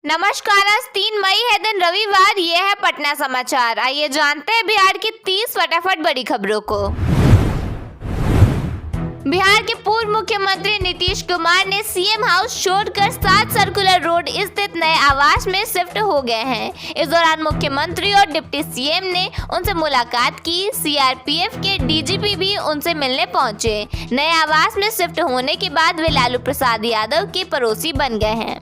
नमस्कार। आज 3 मई है, दिन रविवार। ये है पटना समाचार। आइए जानते हैं बिहार की 30 फटाफट बड़ी खबरों को। बिहार के पूर्व मुख्यमंत्री नीतीश कुमार ने सीएम हाउस छोड़कर 7 सर्कुलर रोड स्थित नए आवास में शिफ्ट हो गए हैं। इस दौरान मुख्यमंत्री और डिप्टी सीएम ने उनसे मुलाकात की। सीआरपीएफ के डीजीपी भी उनसे मिलने पहुंचे। नए आवास में शिफ्ट होने के बाद वे लालू प्रसाद यादव के पड़ोसी बन गए हैं।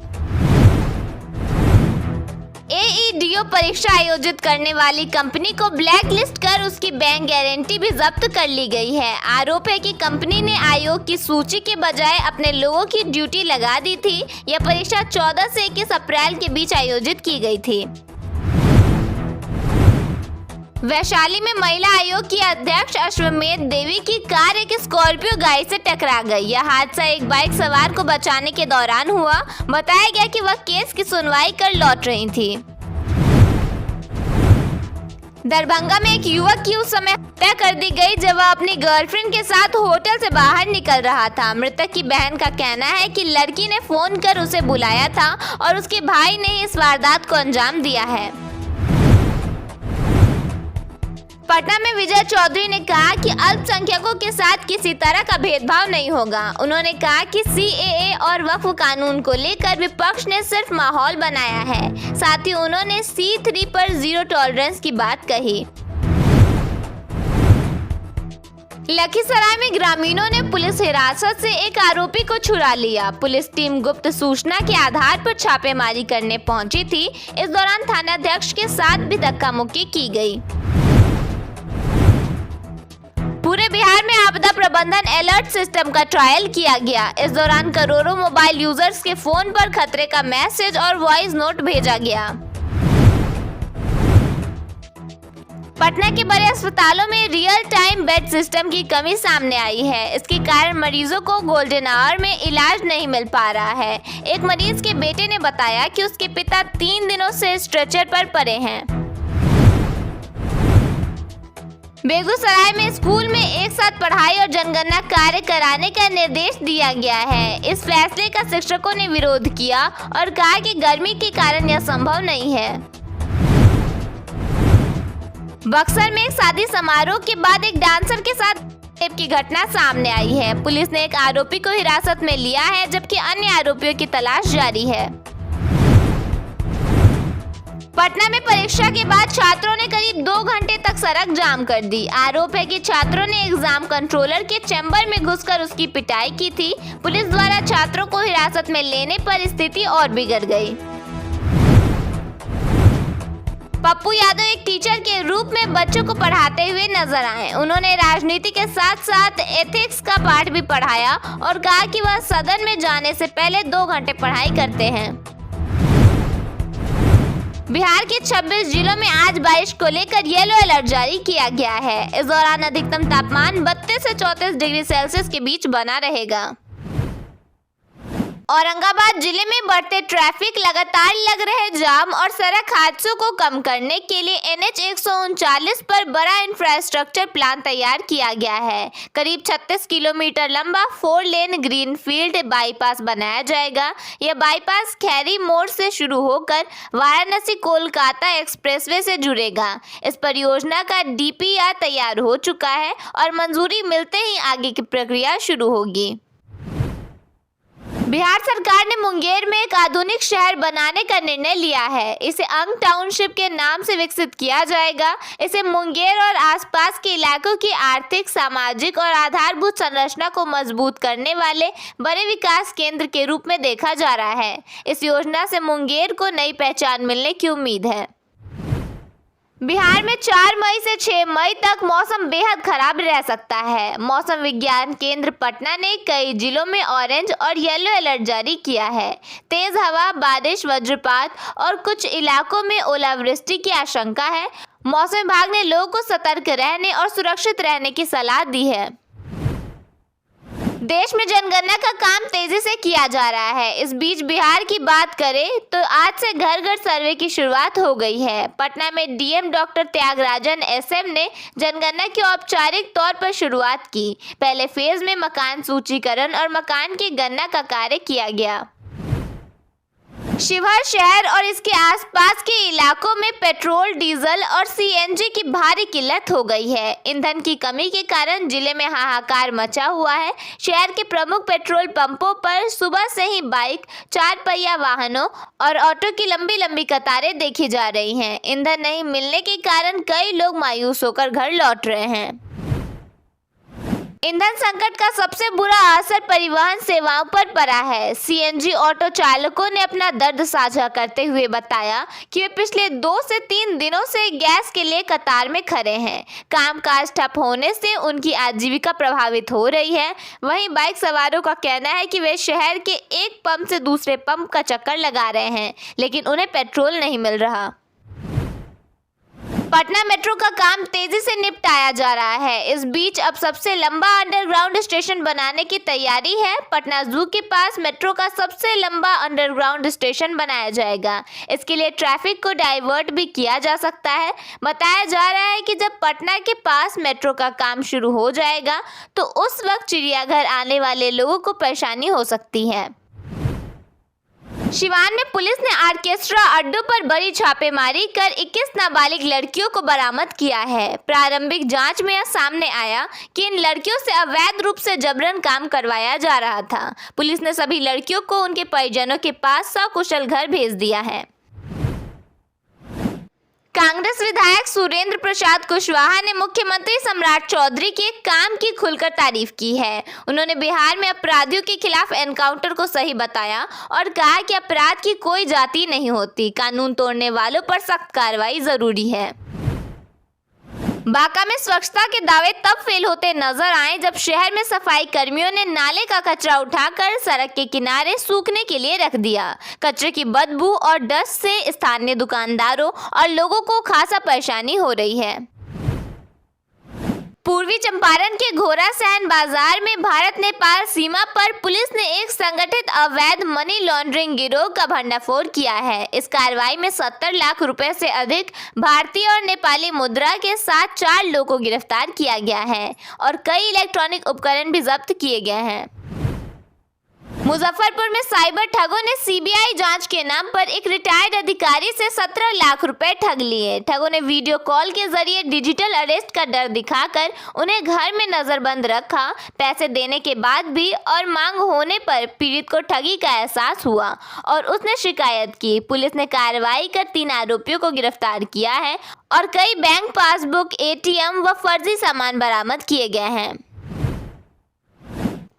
एईडीओ परीक्षा आयोजित करने वाली कंपनी को ब्लैक लिस्ट कर उसकी बैंक गारंटी भी जब्त कर ली गई है। आरोप है कि कंपनी ने आयोग की सूची के बजाय अपने लोगों की ड्यूटी लगा दी थी। यह परीक्षा 14 से 21 अप्रैल के बीच आयोजित की गई थी। वैशाली में महिला आयोग की अध्यक्ष अश्वमेध देवी की कार एक स्कॉर्पियो गाड़ी से टकरा गई। यह हादसा एक बाइक सवार को बचाने के दौरान हुआ। बताया गया कि वह केस की सुनवाई कर लौट रही थी। दरभंगा में एक युवक की उस समय हत्या कर दी गई जब वह अपनी गर्लफ्रेंड के साथ होटल से बाहर निकल रहा था। मृतक की बहन का कहना है कि लड़की ने फोन कर उसे बुलाया था और उसके भाई ने इस वारदात को अंजाम दिया है। पटना में विजय चौधरी ने कहा कि अल्पसंख्यकों के साथ किसी तरह का भेदभाव नहीं होगा। उन्होंने कहा कि सीएए और वक्फ कानून को लेकर विपक्ष ने सिर्फ माहौल बनाया है। साथ ही उन्होंने C3 पर जीरो टॉलरेंस की बात कही। लखीसराय में ग्रामीणों ने पुलिस हिरासत से एक आरोपी को छुड़ा लिया। पुलिस टीम गुप्त सूचना के आधार पर छापेमारी करने पहुंची थी। इस दौरान थानाध्यक्ष के साथ भी धक्का मुक्की की गई। पूरे बिहार में आपदा प्रबंधन अलर्ट सिस्टम का ट्रायल किया गया। इस दौरान करोड़ों मोबाइल यूजर्स के फोन पर खतरे का मैसेज और वॉइस नोट भेजा गया। पटना के बड़े अस्पतालों में रियल टाइम बेड सिस्टम की कमी सामने आई है। इसके कारण मरीजों को गोल्डन आवर में इलाज नहीं मिल पा रहा है। एक मरीज के बेटे ने बताया कि उसके पिता 3 दिनों से स्ट्रेचर पर पड़े हैं। बेगूसराय में स्कूल में एक साथ पढ़ाई और जनगणना कार्य कराने का निर्देश दिया गया है। इस फैसले का शिक्षकों ने विरोध किया और कहा कि गर्मी के कारण यह संभव नहीं है। बक्सर में एक शादी समारोह के बाद एक डांसर के साथ रेप की घटना सामने आई है। पुलिस ने एक आरोपी को हिरासत में लिया है जबकि अन्य आरोपियों की तलाश जारी है। पटना में परीक्षा के बाद छात्रों ने करीब 2 घंटे तक सड़क जाम कर दी। आरोप है कि छात्रों ने एग्जाम कंट्रोलर के चैम्बर में घुसकर उसकी पिटाई की थी। पुलिस द्वारा छात्रों को हिरासत में लेने पर स्थिति और बिगड़ गई। पप्पू यादव एक टीचर के रूप में बच्चों को पढ़ाते हुए नजर आए। उन्होंने राजनीति के साथ साथ एथिक्स का पाठ भी पढ़ाया और कहा कि वह सदन में जाने से पहले 2 घंटे पढ़ाई करते हैं। बिहार के 26 जिलों में आज बारिश को लेकर येलो अलर्ट जारी किया गया है। इस दौरान अधिकतम तापमान 32 से 34 डिग्री सेल्सियस के बीच बना रहेगा। औरंगाबाद जिले में बढ़ते ट्रैफिक, लगातार लग रहे जाम और सड़क हादसों को कम करने के लिए NH 139 पर बड़ा इंफ्रास्ट्रक्चर प्लान तैयार किया गया है। करीब 36 किलोमीटर लंबा 4 लेन ग्रीनफील्ड बाईपास बनाया जाएगा। यह बाईपास खैरी मोड़ से शुरू होकर वाराणसी कोलकाता एक्सप्रेसवे से जुड़ेगा। इस परियोजना का DPR तैयार हो चुका है और मंजूरी मिलते ही आगे की प्रक्रिया शुरू होगी। बिहार सरकार ने मुंगेर में एक आधुनिक शहर बनाने का निर्णय लिया है। इसे अंग टाउनशिप के नाम से विकसित किया जाएगा। इसे मुंगेर और आसपास के इलाकों की आर्थिक, सामाजिक और आधारभूत संरचना को मजबूत करने वाले बड़े विकास केंद्र के रूप में देखा जा रहा है। इस योजना से मुंगेर को नई पहचान मिलने की उम्मीद है। बिहार में 4 मई से 6 मई तक मौसम बेहद खराब रह सकता है। मौसम विज्ञान केंद्र पटना ने कई जिलों में ऑरेंज और येलो अलर्ट जारी किया है। तेज हवा, बारिश, वज्रपात और कुछ इलाकों में ओलावृष्टि की आशंका है। मौसम विभाग ने लोगों को सतर्क रहने और सुरक्षित रहने की सलाह दी है। देश में जनगणना का काम तेजी से किया जा रहा है। इस बीच बिहार की बात करें तो आज से घर घर सर्वे की शुरुआत हो गई है। पटना में डीएम डॉक्टर त्यागराजन SM ने जनगणना की औपचारिक तौर पर शुरुआत की। पहले फेज में मकान सूचीकरण और मकान की गणना का कार्य किया गया। शिवहर शहर और इसके आसपास के इलाकों में पेट्रोल, डीजल और सीएनजी की भारी किल्लत हो गई है। ईंधन की कमी के कारण जिले में हाहाकार मचा हुआ है। शहर के प्रमुख पेट्रोल पंपों पर सुबह से ही बाइक, 4 पहिया वाहनों और ऑटो की लंबी लंबी कतारें देखी जा रही हैं। ईंधन नहीं मिलने के कारण कई लोग मायूस होकर घर लौट रहे हैं। ईंधन संकट का सबसे बुरा असर परिवहन सेवाओं पर पड़ा है। सीएनजी ऑटो चालकों ने अपना दर्द साझा करते हुए बताया कि वे पिछले 2 से 3 दिनों से गैस के लिए कतार में खड़े हैं। कामकाज ठप होने से उनकी आजीविका प्रभावित हो रही है। वहीं बाइक सवारों का कहना है कि वे शहर के एक पंप से दूसरे पंप का चक्कर लगा रहे हैं, लेकिन उन्हें पेट्रोल नहीं मिल रहा। पटना मेट्रो का काम तेजी से निपटाया जा रहा है। इस बीच अब सबसे लंबा अंडरग्राउंड स्टेशन बनाने की तैयारी है। पटना जू के पास मेट्रो का सबसे लंबा अंडरग्राउंड स्टेशन बनाया जाएगा। इसके लिए ट्रैफिक को डाइवर्ट भी किया जा सकता है। बताया जा रहा है कि जब पटना के पास मेट्रो का काम शुरू हो जाएगा तो उस वक्त चिड़ियाघर आने वाले लोगों को परेशानी हो सकती है। सिवान में पुलिस ने ऑर्केस्ट्रा अड्डों पर बड़ी छापेमारी कर 21 नाबालिग लड़कियों को बरामद किया है। प्रारंभिक जांच में यह सामने आया कि इन लड़कियों से अवैध रूप से जबरन काम करवाया जा रहा था। पुलिस ने सभी लड़कियों को उनके परिजनों के पास सकुशल घर भेज दिया है। कांग्रेस विधायक सुरेंद्र प्रसाद कुशवाहा ने मुख्यमंत्री सम्राट चौधरी के काम की खुलकर तारीफ की है। उन्होंने बिहार में अपराधियों के खिलाफ एनकाउंटर को सही बताया और कहा कि अपराध की कोई जाति नहीं होती, कानून तोड़ने वालों पर सख्त कार्रवाई जरूरी है। बांका में स्वच्छता के दावे तब फेल होते नजर आए जब शहर में सफाई कर्मियों ने नाले का कचरा उठाकर सड़क के किनारे सूखने के लिए रख दिया। कचरे की बदबू और डस्ट से स्थानीय दुकानदारों और लोगों को खासा परेशानी हो रही है। पूर्वी चंपारण के घोड़ासहन बाजार में भारत नेपाल सीमा पर पुलिस ने एक संगठित अवैध मनी लॉन्ड्रिंग गिरोह का भंडाफोड़ किया है। इस कार्रवाई में 70 लाख रुपए से अधिक भारतीय और नेपाली मुद्रा के साथ 4 लोगों को गिरफ्तार किया गया है और कई इलेक्ट्रॉनिक उपकरण भी जब्त किए गए हैं। मुजफ्फरपुर में साइबर ठगों ने सीबीआई जांच के नाम पर एक रिटायर्ड अधिकारी से 17 लाख रुपए ठग लिए। ठगों ने वीडियो कॉल के जरिए डिजिटल अरेस्ट का डर दिखाकर उन्हें घर में नजरबंद रखा। पैसे देने के बाद भी और मांग होने पर पीड़ित को ठगी का एहसास हुआ और उसने शिकायत की। पुलिस ने कार्रवाई कर 3 आरोपियों को गिरफ्तार किया है और कई बैंक पासबुक, एटीएम व फर्जी सामान बरामद किए गए हैं।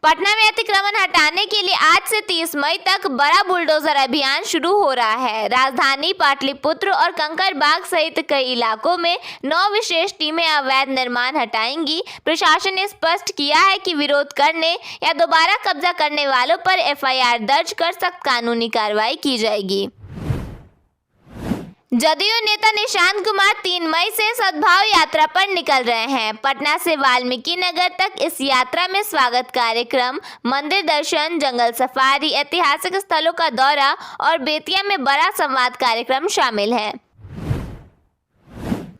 पटना में अतिक्रमण हटाने के लिए आज से 30 मई तक बड़ा बुलडोजर अभियान शुरू हो रहा है। राजधानी, पाटलिपुत्र और कंकड़बाग सहित कई इलाकों में 9 विशेष टीमें अवैध निर्माण हटाएंगी। प्रशासन ने स्पष्ट किया है कि विरोध करने या दोबारा कब्जा करने वालों पर एफआईआर दर्ज कर सख्त कानूनी कार्रवाई की जाएगी। जदयू नेता निशांत कुमार 3 मई से सद्भाव यात्रा पर निकल रहे हैं। पटना से वाल्मीकि नगर तक इस यात्रा में स्वागत कार्यक्रम, मंदिर दर्शन, जंगल सफारी, ऐतिहासिक स्थलों का दौरा और बेतिया में बड़ा संवाद कार्यक्रम शामिल है।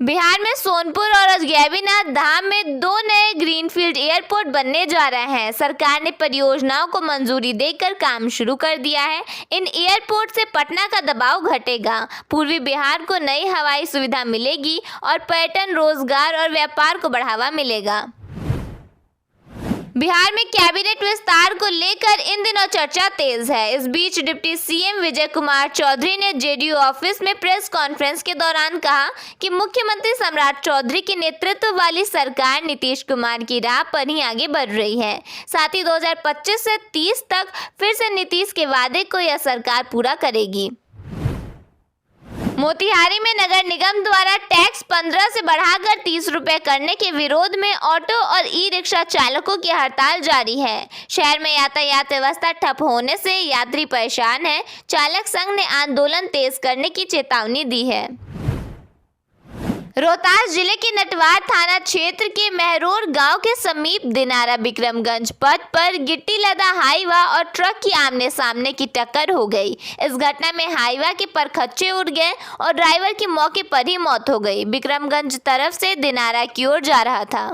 बिहार में सोनपुर और गैबीनाथ धाम में 2 नए ग्रीनफील्ड एयरपोर्ट बनने जा रहे हैं। सरकार ने परियोजनाओं को मंजूरी देकर काम शुरू कर दिया है। इन एयरपोर्ट से पटना का दबाव घटेगा, पूर्वी बिहार को नई हवाई सुविधा मिलेगी और पर्यटन, रोजगार और व्यापार को बढ़ावा मिलेगा। बिहार में कैबिनेट विस्तार को लेकर इन दिनों चर्चा तेज है। इस बीच डिप्टी सीएम विजय कुमार चौधरी ने जेडीयू ऑफिस में प्रेस कॉन्फ्रेंस के दौरान कहा कि मुख्यमंत्री सम्राट चौधरी के नेतृत्व वाली सरकार नीतीश कुमार की राह पर ही आगे बढ़ रही है। साथ ही 2025 से 30 तक फिर से नीतीश के वादे को यह सरकार पूरा करेगी। मोतिहारी में नगर निगम द्वारा टैक्स 15 से बढ़ाकर 30 रुपए करने के विरोध में ऑटो और ई रिक्शा चालकों की हड़ताल जारी है। शहर में यातायात व्यवस्था ठप होने से यात्री परेशान है। चालक संघ ने आंदोलन तेज करने की चेतावनी दी है। रोहतास जिले के नटवार थाना क्षेत्र के महरोर गांव के समीप दिनारा विक्रमगंज पथ पर गिट्टी लदा हाईवा और ट्रक की आमने सामने की टक्कर हो गई। इस घटना में हाईवा के परखच्चे उड़ गए और ड्राइवर की मौके पर ही मौत हो गई। विक्रमगंज तरफ से दिनारा की ओर जा रहा था।